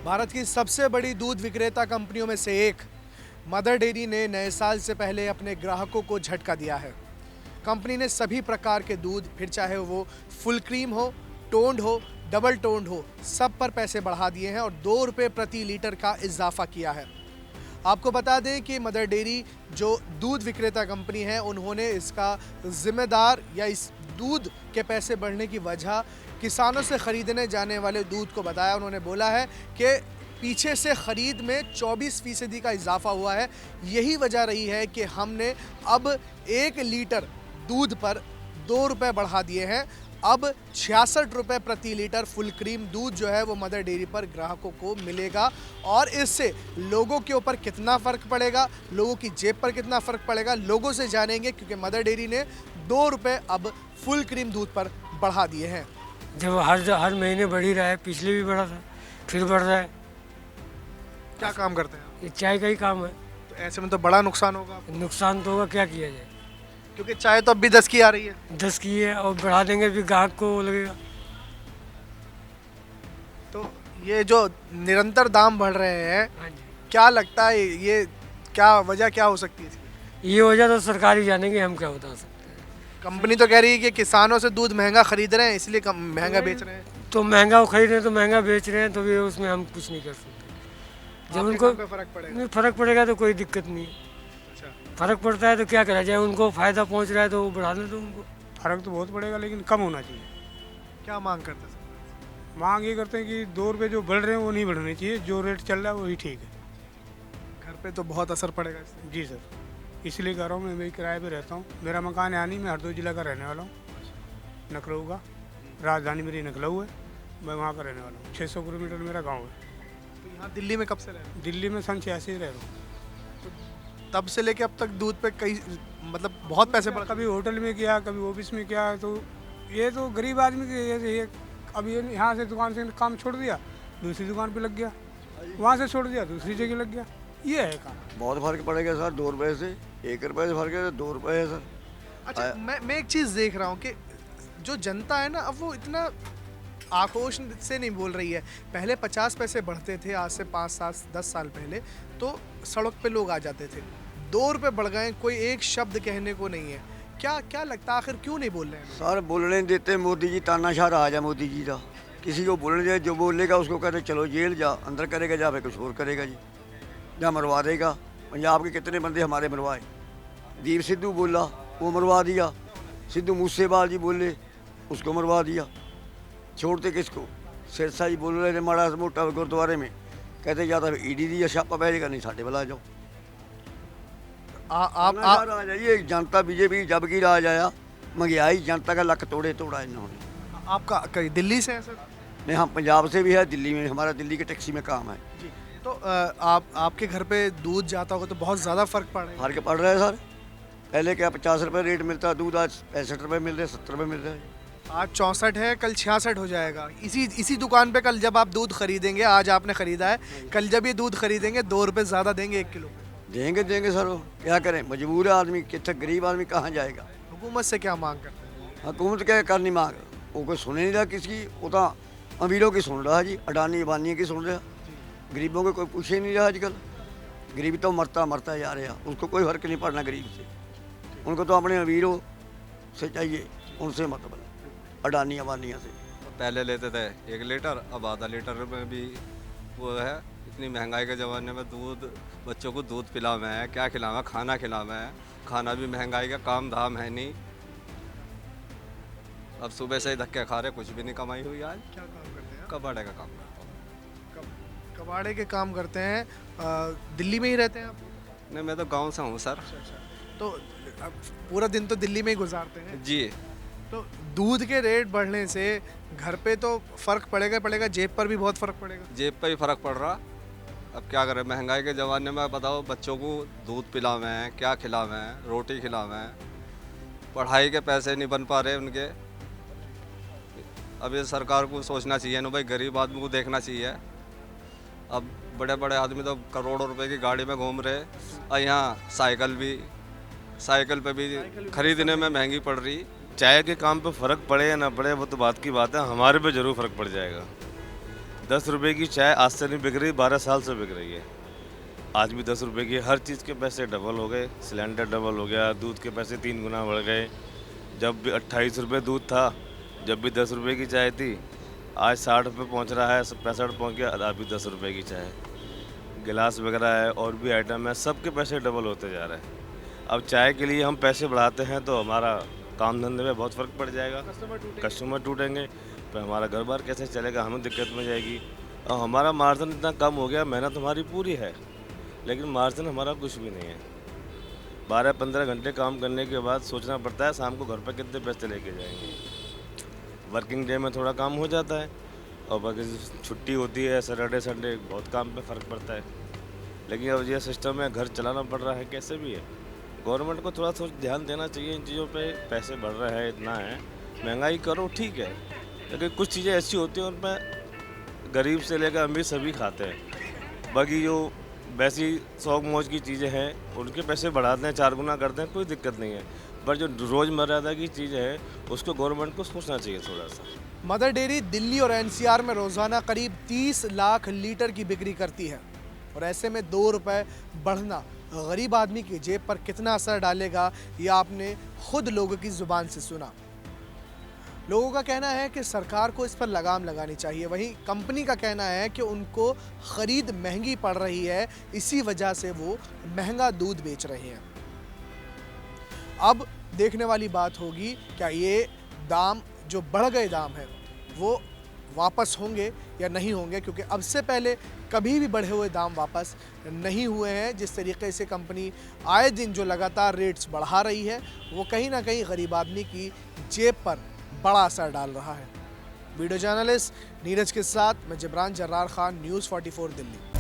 भारत की सबसे बड़ी दूध विक्रेता कंपनियों में से एक मदर डेयरी ने नए साल से पहले अपने ग्राहकों को झटका दिया है। कंपनी ने सभी प्रकार के दूध, फिर चाहे वो फुल क्रीम हो, टोन्ड हो, डबल टोन्ड हो, सब पर पैसे बढ़ा दिए हैं और 2 रुपये प्रति लीटर का इजाफा किया है। आपको बता दें कि मदर डेयरी जो दूध विक्रेता कंपनी है, उन्होंने इसका जिम्मेदार या इस दूध के पैसे बढ़ने की वजह किसानों से खरीदने जाने वाले दूध को बताया। उन्होंने बोला है कि पीछे से ख़रीद में 24% का इजाफा हुआ है। यही वजह रही है कि हमने अब 1 लीटर दूध पर 2 रुपये बढ़ा दिए हैं। अब 66 रुपये प्रति लीटर फुल क्रीम दूध जो है वो मदर डेयरी पर ग्राहकों को मिलेगा। और इससे लोगों के ऊपर कितना फ़र्क पड़ेगा, लोगों की जेब पर कितना फ़र्क पड़ेगा, लोगों से जानेंगे, क्योंकि मदर डेयरी ने 2 रुपये अब फुल क्रीम दूध पर बढ़ा दिए हैं। जब हर महीने बढ़ ही रहा है, पिछले भी बढ़ा था, फिर बढ़ रहा है। क्या काम करते हैं आप? ये चाय का ही काम है। तो ऐसे में तो बड़ा नुकसान होगा आपको। नुकसान तो होगा, क्या किया जाए। क्योंकि चाय तो अब भी 10 की आ रही है। 10 की है और बढ़ा देंगे फिर ग्राहक को लगेगा। तो ये जो निरंतर दाम बढ़ रहे हैं, हाँ जी, क्या लगता है ये क्या वजह क्या हो सकती है इसकी? ये वजह तो सरकार ही जानेगी, हम क्या बता सकते हैं। कंपनी तो कह रही है कि किसानों से दूध महंगा खरीद रहे हैं, इसलिए महंगा बेच रहे हैं। तो महंगा वो खरीद रहे हैं तो महंगा बेच रहे हैं, तो भी उसमें हम कुछ नहीं कर सकते। जब आपके उनको काम पे फर्क पड़ेगा। नहीं फ़र्क पड़ेगा तो कोई दिक्कत नहीं है। अच्छा, फ़र्क पड़ता है तो क्या करा जाए, उनको फ़ायदा पहुंच रहा है तो वो बढ़ाने दो उनको। फ़र्क तो बहुत पड़ेगा, लेकिन कम होना चाहिए। क्या मांग करते हैं? मांग ये करते हैं कि 2 रुपये जो बढ़ रहे हैं वो नहीं बढ़ने चाहिए, जो रेट चल रहा है वही ठीक है। घर पे तो बहुत असर पड़ेगा इससे। जी सर, इसलिए कह रहा हूँ, मैं किराए पे रहता हूँ। मेरा मकान यहाँ नहीं, मैं हरदोई जिला का रहने वाला हूँ, नखलऊ का। राजधानी मेरी नखलऊ है, मैं वहाँ का रहने वाला हूँ। 600 किलोमीटर मेरा गाँव है। तो यहाँ दिल्ली में कब से रह रहे दिल्ली में सन 86 रह रहा हूँ। हो? तब से लेके अब तक दूध पे कई मतलब बहुत पैसे बढ़। कभी होटल में किया, कभी ऑफिस में किया, तो ये तो गरीब आदमी के ये अब ये यहाँ से दुकान से काम छोड़ दिया, दूसरी दुकान पे लग गया, वहाँ से छोड़ दिया, दूसरी जगह लग गया। ये है काम। बहुत फर्क पड़ेगा सर, 2 रुपये से 1 रुपये से फर्क है, 2 रुपये है सर। अच्छा, मैं एक चीज़ देख रहा हूँ कि जो जनता है ना, अब वो इतना आक्रोश से नहीं बोल रही है। पहले 50 पैसे बढ़ते थे, आज से 5 साल 10 साल पहले तो सड़क पे लोग आ जाते थे। 2 रुपये बढ़ गए, कोई एक शब्द कहने को नहीं है। क्या लगता है आखिर क्यों नहीं बोल रहे हैं? सर बोलने नहीं देते, मोदी जी तानाशाह राज है मोदी जी का। किसी को बोलने दे, जो बोलेगा उसको कहते चलो जेल जा, अंदर करेगा जा, फिर कुछ और करेगा जी, या मरवा देगा। पंजाब के कितने बंदे हमारे मरवाए। दीप सिद्धू बोला, वो मरवा दिया। सिद्धू मूसेवाल जी बोले, उसको मरवा दिया। छोड़ते किसको? सिरसा जी बोल रहे थे माड़ा मोटा गुरुद्वारे में, कहते या तो ईडी दी या छापा पै जाएगा, नहीं साढ़े वाला आ जाओ। आप राज है ये, जनता बीजेपी जब की राज आया, महंगाई जनता का लक तोड़ा इन्होंने। आपका कहीं दिल्ली से है सर? नहीं, हम पंजाब से भी है, दिल्ली में हमारा दिल्ली के टैक्सी में काम है। जी। तो आपके घर पे दूध जाता होगा तो बहुत ज़्यादा फर्क पड़ रहा है। फर्क पड़ रहा है सर। पहले क्या 50 रुपये रेट मिलता दूध, आज 65 रुपये मिल रहे, 70 रुपये मिल रहे हैं। आज 64 है, कल 66 हो जाएगा। इसी दुकान पे कल जब आप दूध खरीदेंगे, आज आपने खरीदा है, कल जब ये दूध खरीदेंगे 2 रुपये ज़्यादा देंगे 1 किलो पे। देंगे सर, वो क्या करें, मजबूर है आदमी, कितना गरीब आदमी कहाँ जाएगा। हुकूमत से क्या मांग करते हैं? हुकूमत क्या करनी मांग, वो कोई सुन नहीं रहा किसकी, वो तो अमीरों की सुन रहा है जी, अडानी अबानी की सुन रहा। गरीबों को कोई पूछे नहीं रहा आजकल। गरीब तो मरता जा रहा, उसको कोई फर्क नहीं पड़ना गरीब से। उनको तो अपने अमीरों से चाहिए, उनसे मतलब अडानी अबानियों से। पहले लेते थे 1 लीटर, अब आधा लीटर में भी वो है। इतनी महंगाई के ज़माने में दूध, बच्चों को दूध पिलाना है, क्या खिलाना, खाना खिलाना है। खाना भी महंगाई का, काम धाम है नहीं। अब सुबह से ही धक्के खा रहे, कुछ भी नहीं कमाई हुई आज। क्या काम करते हैं? कबाड़े का काम करता हूँ। कबाड़े के काम करते हैं। दिल्ली में ही रहते हैं आप? नहीं, मैं तो गांव से हूँ सर। अच्छा। तो अब पूरा दिन तो दिल्ली में ही गुजारते हैं। जी। तो दूध के रेट बढ़ने से घर पे तो फ़र्क पड़ेगा, जेब पर भी बहुत फ़र्क पड़ेगा। जेब पे ही फ़र्क पड़ रहा। अब क्या करें, महंगाई के ज़माने में बताओ, बच्चों को दूध पिलावे हैं, क्या खिलावे हैं, रोटी खिलावे हैं। पढ़ाई के पैसे नहीं बन पा रहे उनके। अब ये सरकार को सोचना चाहिए ना भाई, गरीब आदमी को देखना चाहिए। अब बड़े बड़े आदमी तो करोड़ों रुपए की गाड़ी में घूम रहे, और यहाँ साइकिल पे भी खरीदने में महंगी पड़ रही। चाय के काम पे फ़र्क पड़े या ना पड़े वो तो बात की बात है, हमारे पे ज़रूर फ़र्क पड़ जाएगा। 10 रुपए की चाय आज से नहीं बिक रही, 12 साल से बिक रही है। आज भी 10 रुपए की, हर चीज़ के पैसे डबल हो गए। सिलेंडर डबल हो गया, दूध के पैसे 3 गुना बढ़ गए। जब भी 28 रुपये दूध था, जब भी 10 रुपए की चाय थी, आज 60 रुपये पहुँच रहा है, 65 पहुँच गया, आज भी 10 रुपए की चाय। गिलास वगैरह है और भी आइटम है, सबके पैसे डबल होते जा रहे हैं। अब चाय के लिए हम पैसे बढ़ाते हैं तो हमारा काम धंधे में बहुत फ़र्क पड़ जाएगा, कस्टमर टूटेंगे, तो हमारा घर बार कैसे चलेगा, हमें दिक्कत में जाएगी। और हमारा मार्जिन इतना कम हो गया, मेहनत हमारी पूरी है लेकिन मार्जिन हमारा कुछ भी नहीं है। 12-15 घंटे काम करने के बाद सोचना पड़ता है शाम को घर पर कितने पैसे लेके जाएंगे। वर्किंग डे में थोड़ा काम हो जाता है और बाकी छुट्टी होती है सैटरडे संडे, बहुत काम पे फ़र्क पड़ता है। लेकिन अब ये सिस्टम है, घर चलाना पड़ रहा है, कैसे भी है। गवर्नमेंट को थोड़ा ध्यान देना चाहिए इन चीज़ों पे। पैसे बढ़ रहे हैं, इतना है, महंगाई करो ठीक है, लेकिन कुछ चीज़ें ऐसी होती हैं उनमें गरीब से लेकर अमीर सभी खाते हैं। बाकी जो वैसी शौक मौज की चीज़ें हैं उनके पैसे बढ़ाते हैं, 4 गुना करते हैं, कोई दिक्कत नहीं है। पर जो रोज़मर्रा की चीज़ें हैं उसको गवर्नमेंट को सोचना चाहिए थोड़ा सा। मदर डेयरी दिल्ली और एनसीआर में रोज़ाना करीब 30 लाख लीटर की बिक्री करती है और ऐसे में 2 रुपये बढ़ना गरीब आदमी की जेब पर कितना असर डालेगा ये आपने खुद लोगों की ज़ुबान से सुना। लोगों का कहना है कि सरकार को इस पर लगाम लगानी चाहिए, वहीं कंपनी का कहना है कि उनको ख़रीद महंगी पड़ रही है, इसी वजह से वो महंगा दूध बेच रहे हैं। अब देखने वाली बात होगी क्या ये दाम जो बढ़ गए दाम हैं वो वापस होंगे या नहीं होंगे, क्योंकि अब से पहले कभी भी बढ़े हुए दाम वापस नहीं हुए हैं। जिस तरीके से कंपनी आए दिन जो लगातार रेट्स बढ़ा रही है वो कहीं ना कहीं गरीब आदमी की जेब पर बड़ा असर डाल रहा है। वीडियो जर्नलिस्ट नीरज के साथ मैं जिब्रान जर्रार खान, न्यूज़ 44 दिल्ली।